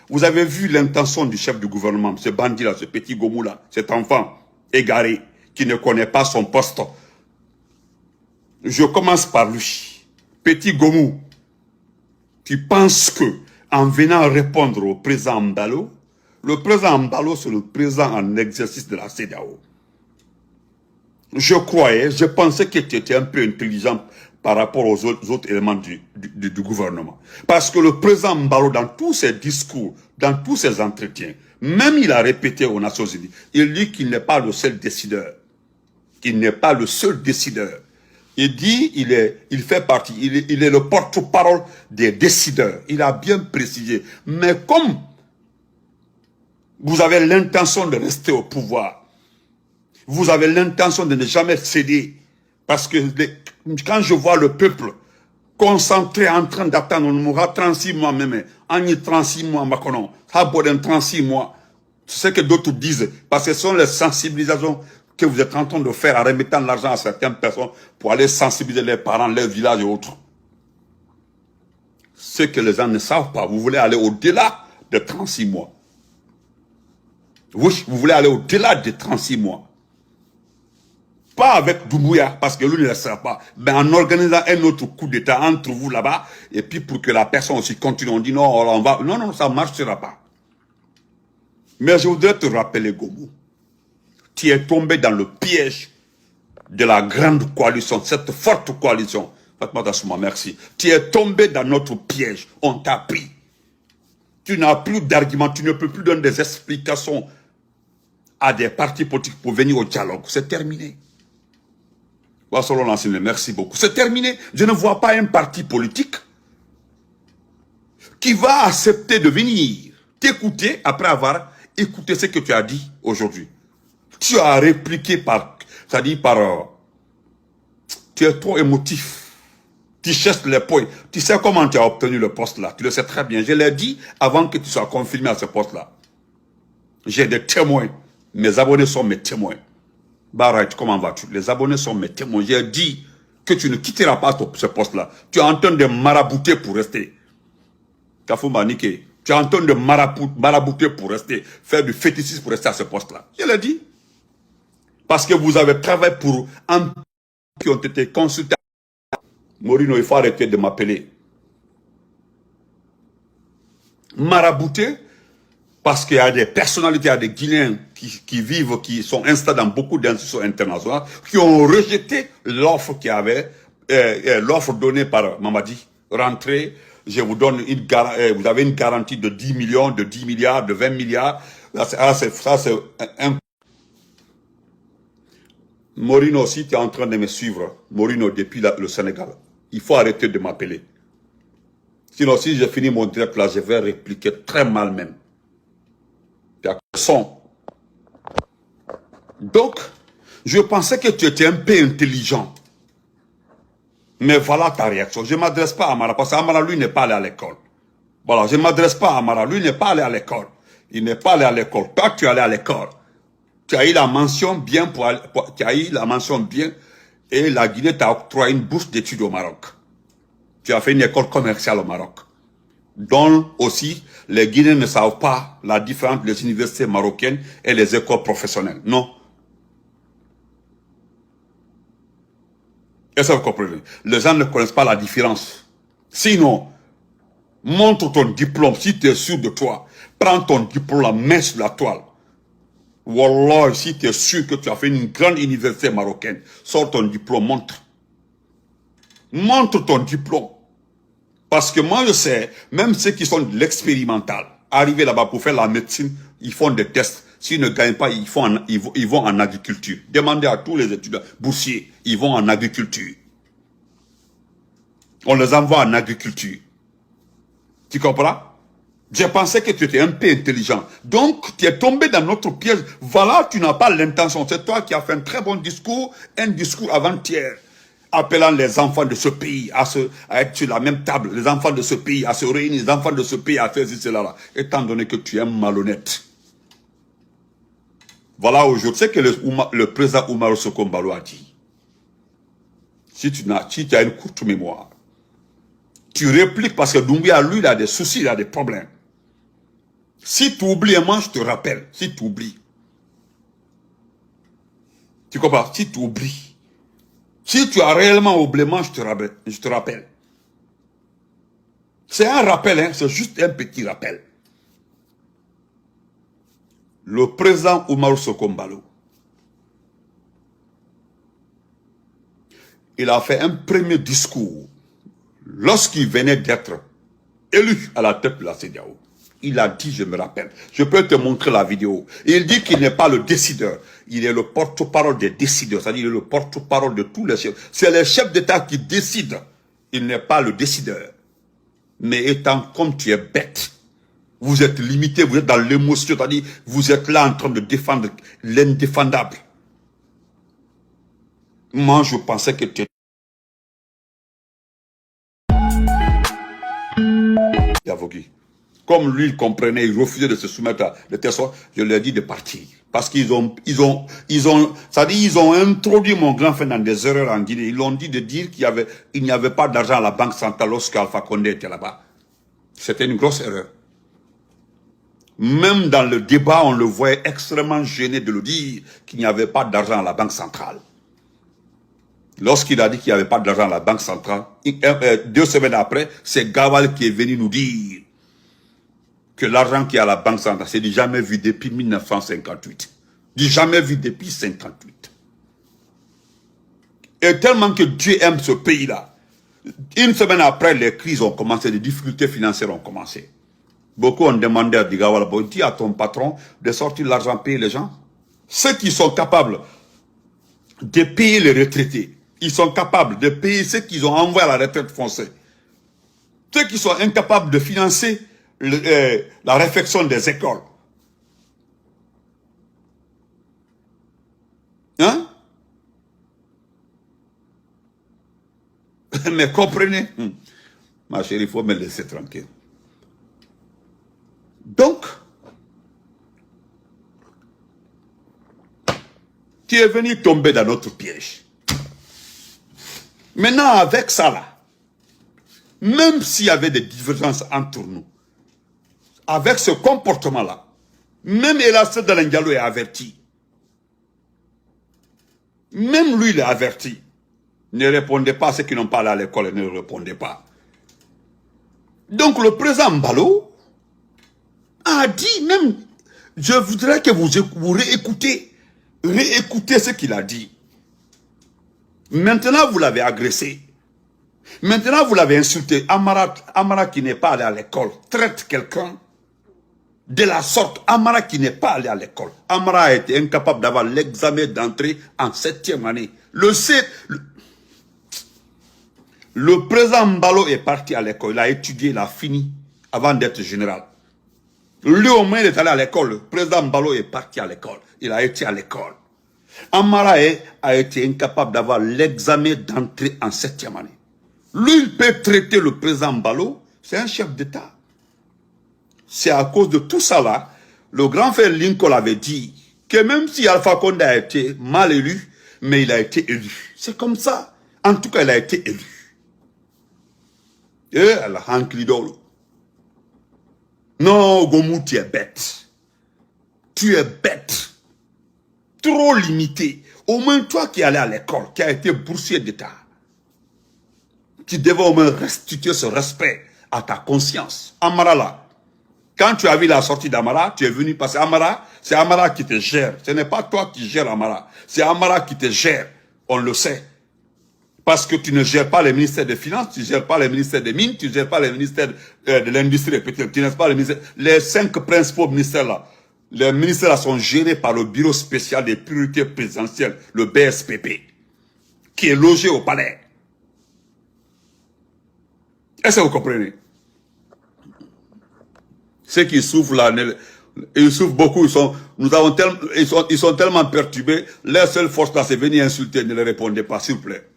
Vous avez vu l'intention du chef du gouvernement, ce bandit-là, ce petit Gomou-là, cet enfant égaré, qui ne connaît pas son poste. Je commence par lui. Petit Gomou, tu penses que, en venant répondre au président Mbalo, le président Mbalo, c'est le président en exercice de la CEDEAO. Je pensais que tu étais un peu intelligent par rapport aux autres éléments du gouvernement. Parce que le président Mbalo, dans tous ses discours, dans tous ses entretiens, même il a répété aux Nations Unies, il dit qu'il n'est pas le seul décideur. Il n'est pas le seul décideur. Il dit, il fait partie, il est le porte-parole des décideurs. Il a bien précisé. Mais comme vous avez l'intention de rester au pouvoir, vous avez l'intention de ne jamais céder, parce que quand je vois le peuple concentré en train d'attendre, on mourra 36 mois même, en y 36 mois, Makonon, ça a 36 mois, c'est ce que d'autres disent, parce que ce sont les sensibilisations que vous êtes en train de faire en remettant l'argent à certaines personnes pour aller sensibiliser les parents, les villages et autres. Ce que les gens ne savent pas, vous voulez aller au-delà de 36 mois. Oui, vous voulez aller au-delà de 36 mois. Pas avec Doumbouya, parce que lui ne laissera pas, mais en organisant un autre coup d'État entre vous là-bas, et puis pour que la personne aussi continue, on dit non, on va, non, ça ne marchera pas. Mais je voudrais te rappeler, Gomou, tu es tombé dans le piège de la grande coalition, cette forte coalition. Fatma Dassouma, merci. Tu es tombé dans notre piège, on t'a pris. Tu n'as plus d'arguments, tu ne peux plus donner des explications à des partis politiques pour venir au dialogue. C'est terminé. Merci beaucoup. C'est terminé. Je ne vois pas un parti politique qui va accepter de venir t'écouter après avoir écouté ce que tu as dit aujourd'hui. Tu as répliqué c'est-à-dire tu es trop émotif. Tu cherches les points. Tu sais comment tu as obtenu le poste là. Tu le sais très bien. Je l'ai dit avant que tu sois confirmé à ce poste là. J'ai des témoins. Mes abonnés sont mes témoins. Barrett, comment vas-tu? Les abonnés sont mes témoins. J'ai dit que tu ne quitteras pas ce poste-là. Tu es en train de marabouter pour rester. Kafou Manike, tu es en train de marabouter pour rester, faire du fétichisme pour rester à ce poste-là. Je l'ai dit. Parce que vous avez travaillé pour un qui ont été consultés. Morino, il faut arrêter de m'appeler. Marabouter, parce qu'il y a des personnalités, il y a des Guinéens qui vivent, qui sont installés dans beaucoup d'institutions internationales, qui ont rejeté l'offre qu'il y avait, l'offre donnée par Mamadi. Rentrez, je vous donne vous avez une garantie de 10 millions, de 10 milliards, de 20 milliards. Ça, c'est un... Morino, si tu es en train de me suivre, Morino, depuis le Sénégal, il faut arrêter de m'appeler. Sinon, si je finis mon direct là, je vais répliquer très mal même. Donc, je pensais que tu étais un peu intelligent. Mais voilà ta réaction. Je ne m'adresse pas à Amara, parce qu'Amara, lui, n'est pas allé à l'école. Voilà, je ne m'adresse pas à Amara, lui, n'est pas allé à l'école. Il n'est pas allé à l'école. Toi, tu es allé à l'école. Tu as eu la mention bien tu as eu la mention bien, et la Guinée t'a octroyé une bourse d'études au Maroc. Tu as fait une école commerciale au Maroc. Dont aussi, les Guinéens ne savent pas la différence entre les universités marocaines et les écoles professionnelles. Non. Est-ce que vous comprenez? Les gens ne connaissent pas la différence. Sinon, montre ton diplôme, si tu es sûr de toi. Prends ton diplôme, la main sur la toile. Wallah, si tu es sûr que tu as fait une grande université marocaine, sors ton diplôme, montre. Montre ton diplôme. Parce que moi, je sais, même ceux qui sont de l'expérimental, arriver là-bas pour faire la médecine, ils font des tests. S'ils ne gagnent pas, ils vont en agriculture. Demandez à tous les étudiants boursiers, ils vont en agriculture. On les envoie en agriculture. Tu comprends? J'ai pensé que tu étais un peu intelligent. Donc, tu es tombé dans notre piège. Voilà, tu n'as pas l'intention. C'est toi qui as fait un très bon discours, un discours avant-hier, appelant les enfants de ce pays à être sur la même table, les enfants de ce pays à se réunir, les enfants de ce pays à faire cela, là, étant donné que tu es malhonnête. Voilà aujourd'hui ce que le président Oumaro Sissoko Embalo a dit. Si tu as une courte mémoire, tu répliques parce que Doumbouya, lui, il a des soucis, il a des problèmes. Si tu oublies, moi je te rappelle. Si tu oublies. Tu comprends? Si tu oublies. Si tu as réellement oublié, moi je te rappelle. C'est un rappel, hein, c'est juste un petit rappel. Le président Oumarou Soko Embalo, il a fait un premier discours lorsqu'il venait d'être élu à la tête de la CEDEAO. Il a dit, je me rappelle, je peux te montrer la vidéo. Il dit qu'il n'est pas le décideur, il est le porte-parole des décideurs, c'est-à-dire le porte-parole de tous les chefs. C'est les chefs d'État qui décident. Il n'est pas le décideur. Mais étant comme tu es bête, vous êtes limité, vous êtes dans l'émotion, c'est-à-dire vous êtes là en train de défendre l'indéfendable. Moi, je pensais que tu étais Yavogui. Comme lui, il comprenait, il refusait de se soumettre à de telle sorte, je lui ai dit de partir. Parce qu'ils ont introduit mon grand frère dans des erreurs en Guinée. Ils l'ont dit de dire qu'il n'y avait pas d'argent à la Banque centrale lorsque Alpha Condé était là-bas. C'était une grosse erreur. Même dans le débat, on le voyait extrêmement gêné de le dire qu'il n'y avait pas d'argent à la Banque centrale. Lorsqu'il a dit qu'il n'y avait pas d'argent à la Banque centrale, 2 semaines après, c'est Gawal qui est venu nous dire que l'argent qui est à la Banque centrale, c'est du jamais vu depuis 1958. Du jamais vu depuis 1958. Et tellement que Dieu aime ce pays-là, une semaine après, les crises ont commencé, les difficultés financières ont commencé. Beaucoup ont demandé à Digawala, dis à ton patron de sortir l'argent, payer les gens. Ceux qui sont capables de payer les retraités, ils sont capables de payer ceux qu'ils ont envoyés à la retraite française. Ceux qui sont incapables de financer la réfection des écoles. Hein? Mais comprenez, ma chérie, il faut me laisser tranquille. Donc, tu es venu tomber dans notre piège. Maintenant, avec ça là, même s'il y avait des divergences entre nous, avec ce comportement-là, même Elassé Dalengalo est averti. Même lui, il est averti. Ne répondez pas à ceux qui n'ont pas allé à l'école, ne répondez pas. Donc le président Mbalo a dit même, je voudrais que vous réécoutez ce qu'il a dit. Maintenant, vous l'avez agressé. Maintenant, vous l'avez insulté. Amara qui n'est pas allé à l'école traite quelqu'un de la sorte. Amara qui n'est pas allé à l'école. Amara a été incapable d'avoir l'examen d'entrée en 7e année. Le président Mbalo est parti à l'école. Il a étudié, il a fini avant d'être général. Lui au moins il est allé à l'école. Le président Mbalo est parti à l'école. Il a été à l'école. Amara a été incapable d'avoir l'examen d'entrée en 7e année. Lui, il peut traiter le président Mbalo. C'est un chef d'État. C'est à cause de tout ça là, le grand frère Lincoln avait dit que même si Alpha Condé a été mal élu, mais il a été élu. C'est comme ça. En tout cas, il a été élu. Et elle a Hanklidolo. Non, Gomu, tu es bête. Tu es bête. Trop limité. Au moins, toi qui es allé à l'école, qui a été boursier d'État, tu devais au moins restituer ce respect à ta conscience. Amara là, quand tu as vu la sortie d'Amara, tu es venu passer. Amara, c'est Amara qui te gère. Ce n'est pas toi qui gères Amara. C'est Amara qui te gère. On le sait. Parce que tu ne gères pas les ministères des Finances, tu ne gères pas les ministères des Mines, tu ne gères pas les ministères de l'Industrie, peut-être. Tu n'es pas les ministères. Les 5 principaux ministères là. Les ministères là sont gérés par le Bureau spécial des priorités présidentielles, le BSPP, qui est logé au palais. Est-ce que vous comprenez? Ceux qui souffrent là, ils souffrent beaucoup, ils sont tellement perturbés, leur seule force là c'est venir insulter, ne les répondez pas, s'il vous plaît.